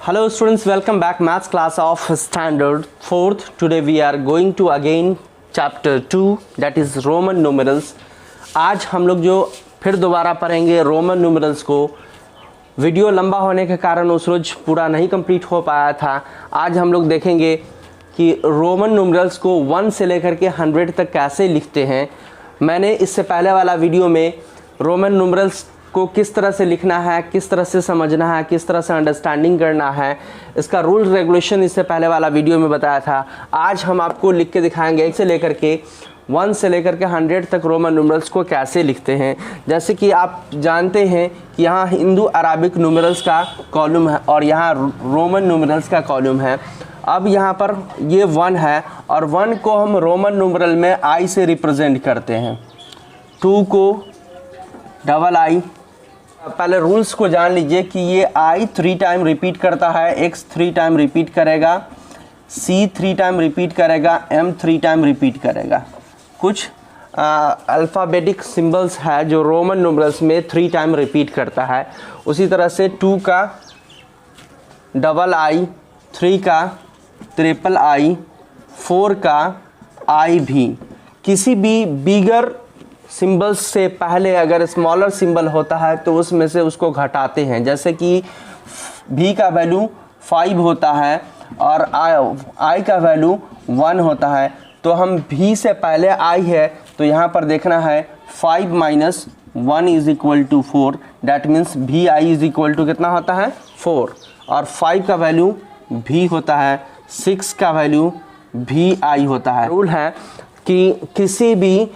Hello students, welcome back maths class of standard 4th. Today we are going to again chapter 2 that is Roman numerals. आज हम लोग जो फिर दोबारा पढ़ेंगे रोमन न्यूमरल्स को। वीडियो लंबा होने के कारण उस रोज पूरा नहीं कंप्लीट हो पाया था। आज हम लोग देखेंगे कि रोमन न्यूमरल्स को 1 से लेकर के 100 तक कैसे लिखते हैं। मैंने इससे पहले वाला वीडियो में रोमन न्यूमरल्स को किस तरह से लिखना है, किस तरह से समझना है, किस तरह से अंडरस्टैंडिंग करना है, इसका रूल रेगुलेशन इससे पहले वाला वीडियो में बताया था। आज हम आपको लिख के दिखाएंगे 1 से लेकर के 100 तक रोमन न्यूमरल्स को कैसे लिखते हैं। जैसे कि आप जानते हैं कि यहाँ हिंदू अराबिक न्यूमरल्स का कॉलम है और यहाँ रोमन न्यूमरल्स का कॉलम है। अब यहाँ पर ये 1 है और 1 को हम रोमन न्यूमरल में आई से रिप्रेजेंट करते हैं, 2 को डबल आई। पहले रूल्स को जान लीजिए कि ये आई 3 टाइम रिपीट करता है, एक्स 3 टाइम रिपीट करेगा, सी 3 टाइम रिपीट करेगा, एम 3 टाइम रिपीट करेगा। कुछ अल्फ़ाबेटिक सिंबल्स है जो रोमन न्यूमरल्स में 3 टाइम रिपीट करता है। उसी तरह से 2 का डबल आई, 3 का ट्रिपल आई, 4 का आई भी। किसी भी बिगर सिंबल्स से पहले अगर स्मॉलर सिंबल होता है तो उसमें से उसको घटाते हैं। जैसे कि भी का वैल्यू 5 होता है और आई का वैल्यू 1 होता है, तो हम भी से पहले आई है तो यहाँ पर देखना है 5 minus 1 is equal to 4। That means V I is equal to कितना होता है 4। और 5 का वैल्यू भी होता है, 6 का वैल्यू भी आई होता है। रूल है कि किसी भी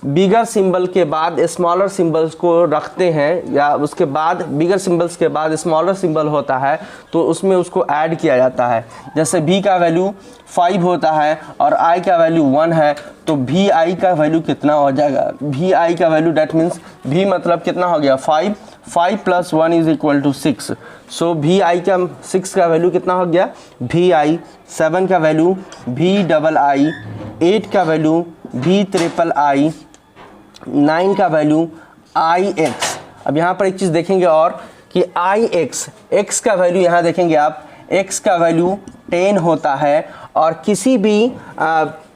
बिगर सिंबल के बाद स्मॉलर सिंबल्स को रखते हैं या उसके बाद बिगर सिंबल्स के बाद स्मॉलर सिंबल होता है तो उसमें उसको ऐड किया जाता है। जैसे भी का वैल्यू 5 होता है और आई का वैल्यू 1 है तो भी आई का वैल्यू कितना हो जाएगा, भी आई का वैल्यू डैट मीन्स भी मतलब कितना हो गया 5 प्लस 1 इज इक्वल टू 6। सो भी आई का 6 का वैल्यू कितना हो गया भी आई, 7 का वैल्यू भी डबल आई, 8 का वैल्यू भी ट्रिपल आई, 9 का वैल्यू आई एक्स। अब यहाँ पर एक चीज़ देखेंगे और कि आई एक्स का वैल्यू यहाँ देखेंगे आप, एक्स का वैल्यू 10 होता है और किसी भी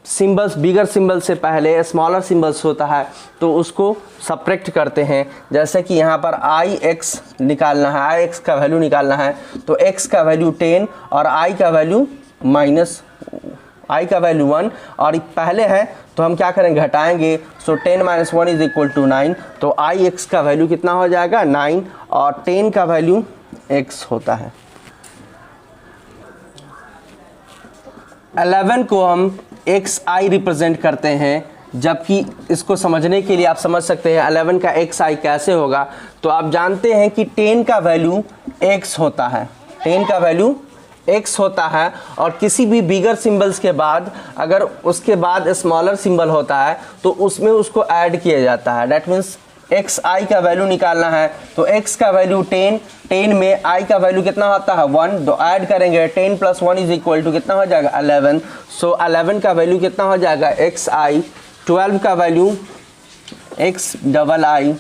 सिंबल्स बिगर सिंबल से पहले स्मॉलर सिंबल्स होता है तो उसको सब्ट्रैक्ट करते हैं। जैसे कि यहाँ पर आई एक्स निकालना है, आई एक्स का वैल्यू निकालना है तो एक्स का वैल्यू 10 और आई का वैल्यू आई का वैल्यू 1 और पहले है तो हम क्या करेंगे घटाएंगे। सो 10 माइनस 1 इज इक्वल टू 9। तो आई एक्स का वैल्यू कितना हो जाएगा 9 और 10 का वैल्यू एक्स होता है। 11 को हम एक्स आई रिप्रेजेंट करते हैं, जबकि इसको समझने के लिए आप समझ सकते हैं 11 का एक्स आई कैसे होगा। तो आप जानते हैं कि 10 का वैल्यू एक्स होता है, 10 का वैल्यू एक्स होता है और किसी भी बिगर सिंबल्स के बाद अगर उसके बाद स्मॉलर सिंबल होता है तो उसमें उसको ऐड किया जाता है। डैट मीन्स एक्स आई का वैल्यू निकालना है तो एक्स का वैल्यू 10 में आई का वैल्यू कितना होता है 1, तो ऐड करेंगे 10 प्लस 1 इज इक्वल टू कितना हो जाएगा 11। सो 11 का वैल्यू कितना हो जाएगा एक्स आई, 12 का वैल्यू एक्स डबल आई,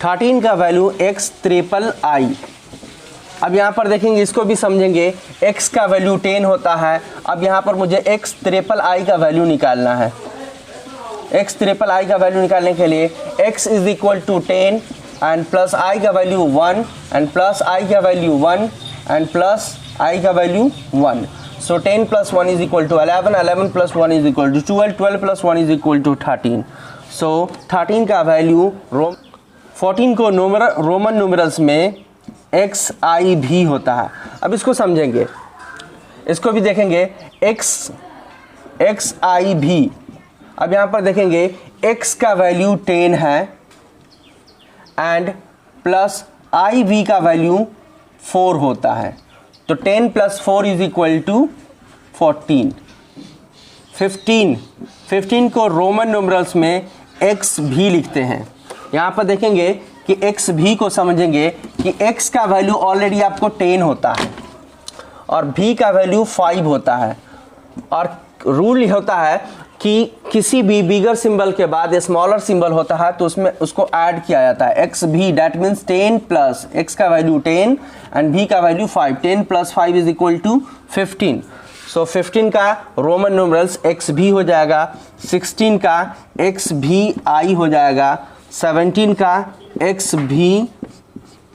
13 का वैल्यू एक्स ट्रिपल आई। अब यहाँ पर देखेंगे, इसको भी समझेंगे। x का वैल्यू 10 होता है। अब यहाँ पर मुझे x ट्रिपल आई का वैल्यू निकालना है। x ट्रिपल आई का वैल्यू निकालने के लिए x is equal to 10 and plus आई का वैल्यू 1 एंड प्लस आई का वैल्यू 1 एंड प्लस आई का value 1। So 10 plus 1 is equal to 11, 11 plus 1 is equal to 12, 12 plus 1 is equal to 13। So 13 का value 14 को Roman numerals में X I V होता है। अब इसको समझेंगे, इसको भी देखेंगे एक्स आई भी। अब यहाँ पर देखेंगे एक्स का वैल्यू 10 है एंड प्लस आई भी का वैल्यू 4 होता है तो 10 प्लस 4 इज इक्वल टू 14। 15 को रोमन न्यूमरल्स में एक्स भी लिखते हैं। यहाँ पर देखेंगे कि एक्स भी को समझेंगे कि एक्स का वैल्यू ऑलरेडी आपको 10 होता है और भी का वैल्यू 5 होता है और रूल होता है कि किसी भी बिगर सिंबल के बाद स्मॉलर सिंबल होता है तो उसमें उसको ऐड किया जाता है। X V that means 10 plus X का वैल्यू 10 एंड भी का value 5, 10 plus 5 is equal to 15। So 15 का रोमन न्यूमरल्स एक्स भी हो जाएगा, 16 का एक्स भी आई हो जाएगा, 17 का एक्स भी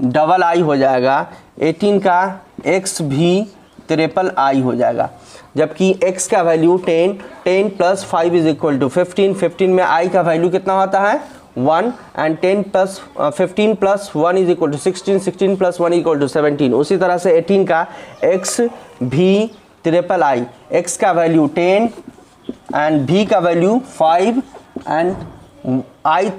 डबल आई हो जाएगा, 18 का एक्स भी ट्रिपल आई हो जाएगा। जबकि x का value 10, 10 plus 5 is equal to 15, 15 में i का वैल्यू कितना होता है 1 and 10 plus 15 plus 1 is equal to 16, 16 plus 1 equal to 17। उसी तरह से 18 का x V triple I, x का वैल्यू 10 एंड v का वैल्यू 5 एंड i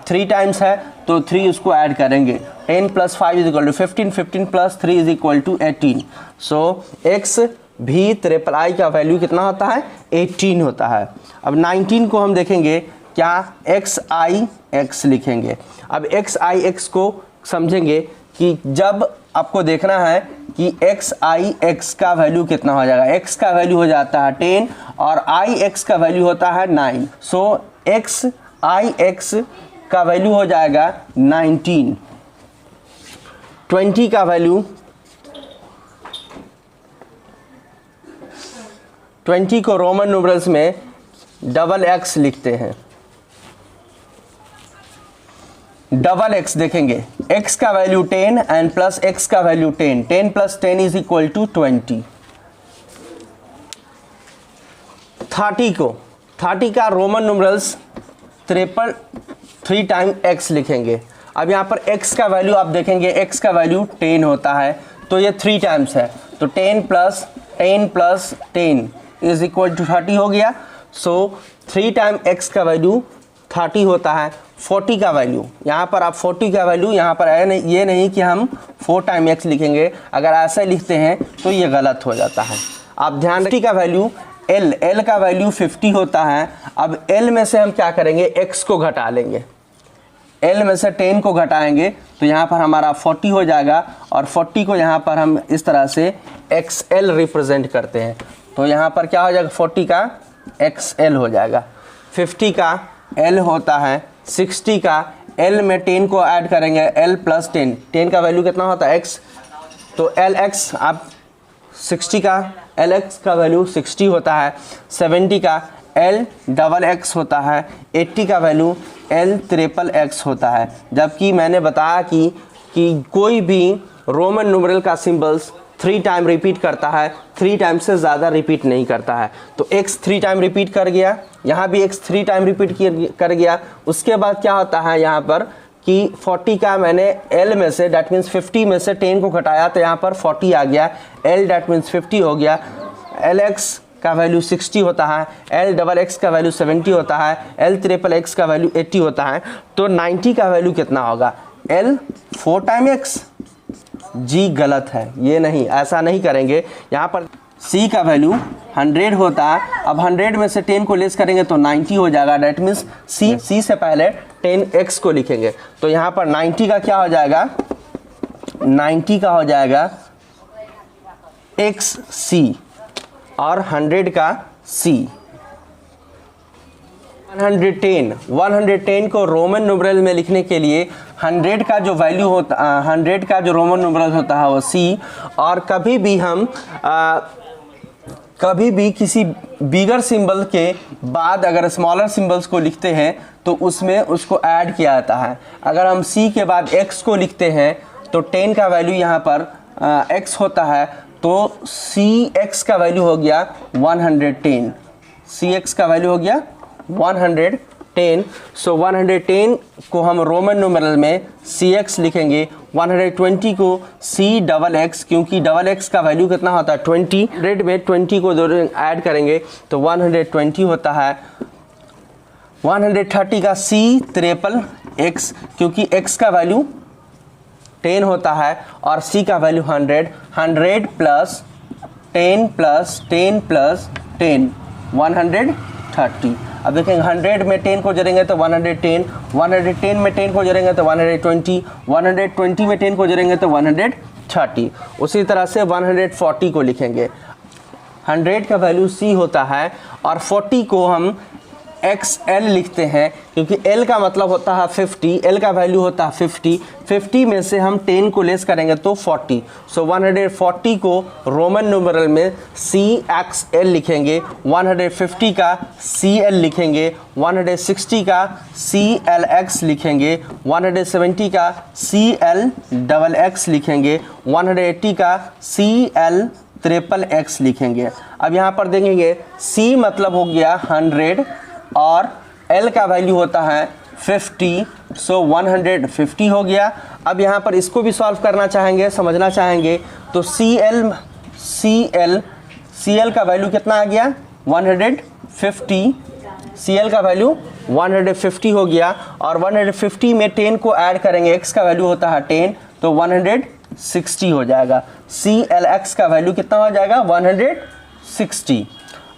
3 टाइम्स है तो 3 उसको ऐड करेंगे। 10 plus 5 is equal to 15, 15 plus 3 is equal to 18। So x V triple I का वैल्यू कितना होता है 18 होता है। अब 19 को हम देखेंगे क्या एक्स आई एक्स लिखेंगे। अब एक्स आई एक्स को समझेंगे कि जब आपको देखना है कि एक्स आई एक्स का वैल्यू कितना हो जाएगा। एक्स का वैल्यू हो जाता है 10 और आई एक्स का वैल्यू होता है 9। सो एक्स आई एक्स का वैल्यू हो जाएगा 19। 20 का वैल्यू 20 को रोमन न्यूमरल्स में डबल एक्स लिखते हैं। डबल एक्स देखेंगे, x का वैल्यू 10 एंड प्लस x का value 10, 10 plus 10 is equal to 20। 30 का Roman numerals triple 3 time x लिखेंगे। अब यहाँ पर x का वैल्यू आप देखेंगे, x का वैल्यू 10 होता है तो ये 3 टाइम्स है तो 10 प्लस 10 इज इक्वल टू 30 हो गया। सो 3 टाइम x का वैल्यू 30 होता है। 40 का वैल्यू यहाँ पर आप 40 का वैल्यू यहाँ पर ये नहीं कि हम 4 टाइम x लिखेंगे, अगर ऐसा लिखते हैं तो ये गलत हो जाता है। आप ध्यान रखिए का वैल्यू l का वैल्यू 50 होता है। अब l में से हम क्या करेंगे, x को घटा लेंगे। l में से 10 को घटाएंगे तो यहाँ पर हमारा 40 हो जाएगा और 40 को यहाँ पर हम इस तरह से xl रिप्रेजेंट करते हैं तो यहाँ पर क्या हो जाएगा 40 का xl हो जाएगा। 50 का l होता है, 60 का l में 10 को ऐड करेंगे, l प्लस 10, 10 का वैल्यू कितना होता है x तो lx, आप 60 का lx का वैल्यू 60 होता है। 70 का l डबल x होता है। 80 का वैल्यू l ट्रिपल x होता है। जबकि मैंने बताया कि कोई भी रोमन न्यूमरल का सिंबल्स 3 टाइम रिपीट करता है, 3 टाइम से ज़्यादा रिपीट नहीं करता है। तो x 3 टाइम रिपीट कर गया, यहाँ भी x 3 टाइम रिपीट कर गया। उसके बाद क्या होता है यहाँ पर कि 40 का मैंने l में से डैट मीन्स 50 में से 10 को घटाया तो यहाँ पर 40 आ गया, l डैट मीन्स 50 हो गया। lx का वैल्यू 60 होता है, l डबल x का वैल्यू 70 होता है, l ट्रिपल x का वैल्यू 80 होता है। तो 90 का वैल्यू कितना होगा, l 4 टाइम x। जी गलत है, ये नहीं, ऐसा नहीं करेंगे। यहाँ पर c का वैल्यू 100 होता है। अब 100 में से 10 को लेस करेंगे तो 90 हो जाएगा। डैट मीन्स c से पहले 10x को लिखेंगे तो यहाँ पर 90 का क्या हो जाएगा, 90 का हो जाएगा xc और 100 का c। 110 को रोमन न्यूमरल में लिखने के लिए 100 का जो वैल्यू होता 100 का जो रोमन न्यूमरल होता है वो c। और कभी भी किसी बिगर सिंबल के बाद अगर स्मॉलर सिंबल्स को लिखते हैं तो उसमें उसको ऐड किया जाता है। अगर हम c के बाद x को लिखते हैं तो 10 का वैल्यू यहाँ पर x होता है तो cx का वैल्यू हो गया 110। cx का वैल्यू हो गया 110। सो 110 को हम रोमन न्यूमरल में cx लिखेंगे। 120 को c डबल x, क्योंकि डबल x का वैल्यू कितना होता है 20, 100 में 20 को ऐड करेंगे तो 120 होता है। 130 का c ट्रिपल x, क्योंकि x का वैल्यू 10 होता है और c का वैल्यू 100, 100 प्लस 10 प्लस 10 प्लस 10 130। अब देखेंगे 100 में 10 को जोड़ेंगे तो 110, 110 में 10 को जोड़ेंगे तो 120, 120 में 10 को जोड़ेंगे तो 130। उसी तरह से 140 को लिखेंगे। 100 का वैल्यू c होता है और 40 को हम XL लिखते हैं क्योंकि L का मतलब होता है 50, L का वैल्यू होता है 50, 50 में से हम 10 को लेस करेंगे तो 40। सो 140 को रोमन न्यूमेरल में CXL लिखेंगे, 150 का CL लिखेंगे, 160 का CLX लिखेंगे, 170 का CLXX लिखेंगे, 180 का CLXXX लिखेंगे। अब यहाँ पर देखेंगे C मतलब हो गया 100 और L का वैल्यू होता है 50, सो 150 हो गया। अब यहाँ पर इसको भी सॉल्व करना चाहेंगे, समझना चाहेंगे तो CL का वैल्यू कितना आ गया 150, CL का वैल्यू 150 हो गया और 150 में 10 को ऐड करेंगे, X का वैल्यू होता है 10 तो 160 हो जाएगा। CLX का वैल्यू कितना हो जाएगा 160।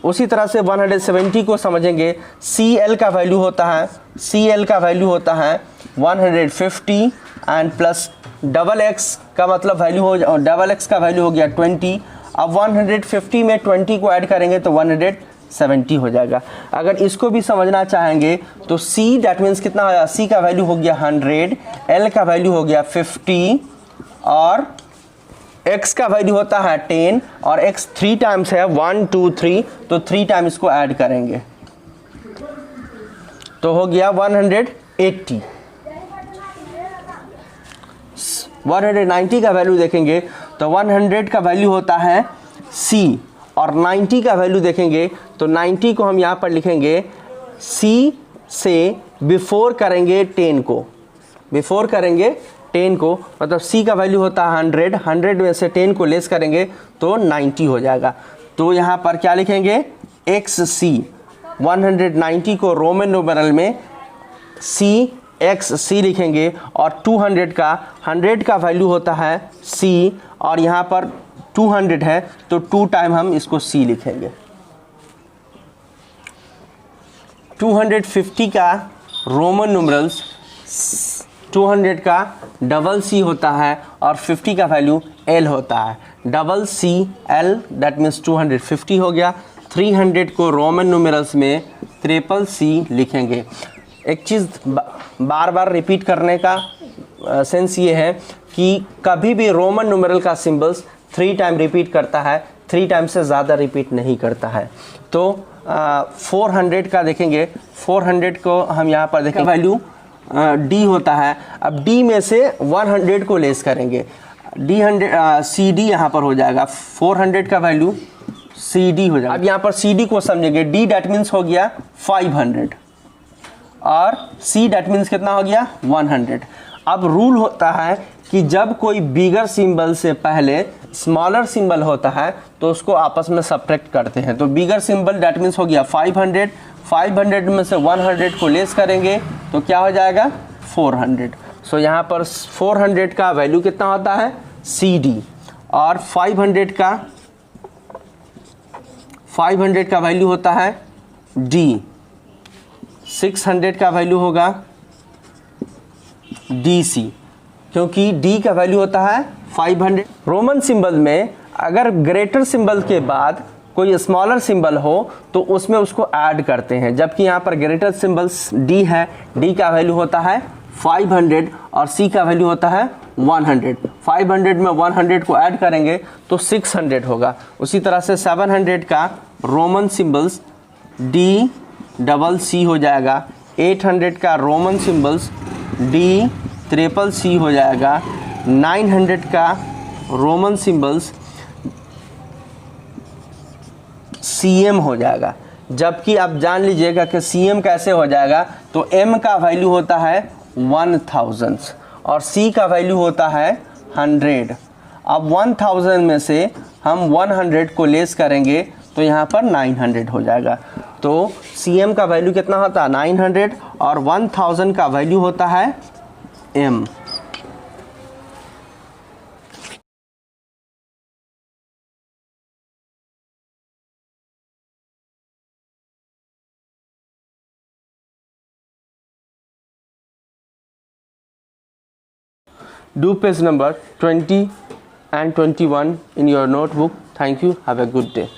उसी तरह से 170 को समझेंगे, CL का वैल्यू होता है 150 एंड प्लस डबल X का मतलब वैल्यू हो डबल X का वैल्यू हो गया 20। अब 150 में 20 को ऐड करेंगे तो 170 हो जाएगा। अगर इसको भी समझना चाहेंगे तो C डैट मीन्स कितना होगा, C का वैल्यू हो गया 100, L का वैल्यू हो गया 50 और X का वैल्यू होता है 10 और X 3 टाइम्स है 1 2 3 तो 3 टाइम इसको ऐड करेंगे तो हो गया 180। 190 का वैल्यू देखेंगे तो 100 का वैल्यू होता है C और 90 का वैल्यू देखेंगे तो 90 को हम यहाँ पर लिखेंगे C से बिफोर करेंगे 10 को, बिफोर करेंगे 10 को, मतलब C का वैल्यू होता है 100, 100 में से 10 को लेस करेंगे तो 90 हो जाएगा। तो यहाँ पर क्या लिखेंगे XC, 190 को रोमन न्यूमेरल में CXC लिखेंगे और 200 का वैल्यू होता है C और यहाँ पर 200 है तो 2 टाइम हम इसको C लिखेंगे। 250 का रोमन न्यूमेरल्स 200 का डबल C होता है और 50 का वैल्यू L होता है, डबल CL दैट मीन्स 250 हो गया। 300 को रोमन न्यूमेरल्स में ट्रिपल C लिखेंगे। एक चीज़ बार बार रिपीट करने का सेंस ये है कि कभी भी रोमन न्यूमेरल का सिंबल्स 3 टाइम रिपीट करता है, 3 टाइम से ज़्यादा रिपीट नहीं करता है। तो 400 का देखेंगे, 400 को हम यहाँ पर देखेंगे वैल्यू D होता है। अब D में से 100 को लेस करेंगे, CD यहाँ पर हो जाएगा, 400 का वैल्यू CD हो जाएगा। अब यहाँ पर CD को समझेंगे, D डैट मीन्स हो गया 500 और C डैट मीन्स कितना हो गया 100। अब रूल होता है कि जब कोई बिगर सिंबल से पहले स्मॉलर सिंबल होता है तो उसको आपस में सब्ट्रैक्ट करते हैं। तो बिगर सिंबल डैट मीन्स हो गया 500, 500 में से 100 को लेस करेंगे तो क्या हो जाएगा 400। सो यहाँ पर 400 का वैल्यू कितना होता है CD और 500 का वैल्यू होता है D, 600 का वैल्यू होगा DC क्योंकि D का वैल्यू होता है 500। रोमन सिंबल में अगर ग्रेटर सिंबल के बाद कोई स्मॉलर सिंबल हो तो उसमें उसको ऐड करते हैं, जबकि यहाँ पर ग्रेटर सिंबल्स D है, D का वैल्यू होता है 500 और C का वैल्यू होता है 100। 500 में 100 को ऐड करेंगे तो 600 होगा। उसी तरह से 700 का Roman symbols D double C हो जाएगा, 800 का Roman symbols D triple C हो जाएगा, 900 का रोमन सिंबल्स CM हो जाएगा। जबकि आप जान लीजिएगा कि CM कैसे हो जाएगा, तो M का वैल्यू होता है 1000 और C का वैल्यू होता है 100। अब 1000 में से हम 100 को लेस करेंगे तो यहाँ पर 900 हो जाएगा। तो CM का वैल्यू कितना होता है 900 और 1000 का वैल्यू होता है M। Do page number 20 and 21 in your notebook. Thank you. Have a good day.